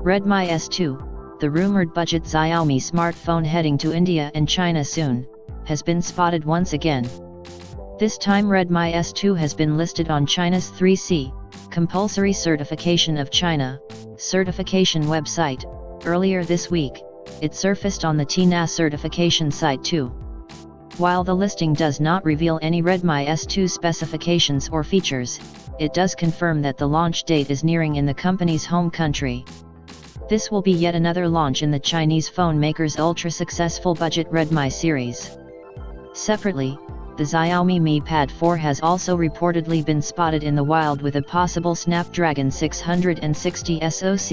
Redmi S2, the rumored budget Xiaomi smartphone heading to India and China soon, has been spotted once again. This time Redmi S2 has been listed on China's 3C, Compulsory Certification of China, certification website. Earlier this week, it surfaced on the TENAA certification site too. While the listing does not reveal any Redmi S2 specifications or features, it does confirm that the launch date is nearing in the company's home country. This will be yet another launch in the Chinese phone maker's ultra-successful budget Redmi series. Separately, the Xiaomi Mi Pad 4 has also reportedly been spotted in the wild with a possible Snapdragon 660 SoC.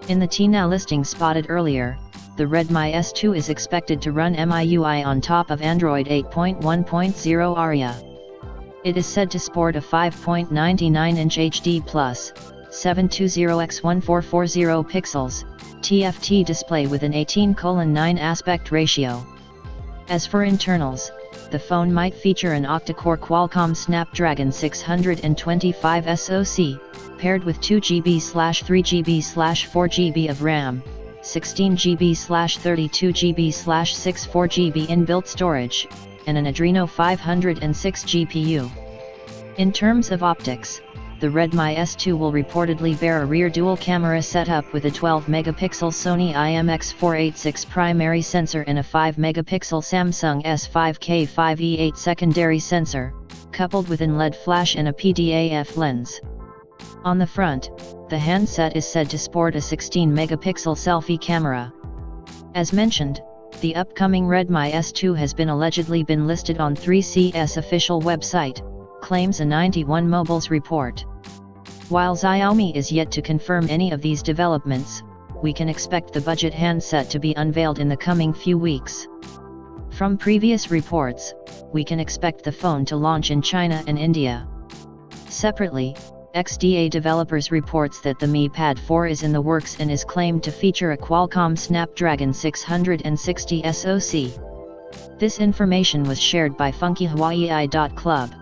In the TENAA listing spotted earlier, the Redmi S2 is expected to run MIUI on top of Android 8.1.0 Oreo. It is said to sport a 5.99-inch HD+, 720x1440 pixels, TFT display with an 18:9 aspect ratio. As for internals, the phone might feature an octa-core Qualcomm Snapdragon 625 SoC, paired with 2GB/3GB/4GB of RAM, 16GB/32GB/64GB inbuilt storage, and an Adreno 506 GPU. In terms of optics, the Redmi S2 will reportedly bear a rear dual camera setup with a 12-megapixel Sony IMX486 primary sensor and a 5-megapixel Samsung S5K5E8 secondary sensor, coupled with an LED flash and a PDAF lens. On the front, the handset is said to sport a 16-megapixel selfie camera. As mentioned, the upcoming Redmi S2 has allegedly been listed on 3C's official website, claims a 91 Mobiles report. While Xiaomi is yet to confirm any of these developments, we can expect the budget handset to be unveiled in the coming few weeks. From previous reports, we can expect the phone to launch in China and India. Separately, XDA Developers reports that the Mi Pad 4 is in the works and is claimed to feature a Qualcomm Snapdragon 660 SoC. This information was shared by funkyhawaii.club.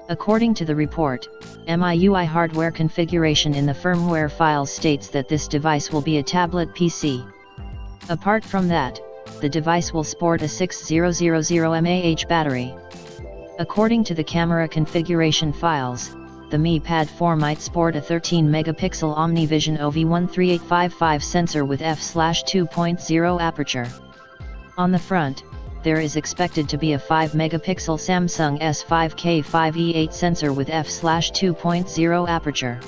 According to the report, MIUI hardware configuration in the firmware files states that this device will be a tablet PC. Apart from that, the device will sport a 6000 mAh battery. According to the camera configuration files, the Mi Pad 4 might sport a 13-megapixel OmniVision OV13855 sensor with f/2.0 aperture. On the front, there is expected to be a 5-megapixel Samsung S5K5E8 sensor with f/2.0 aperture.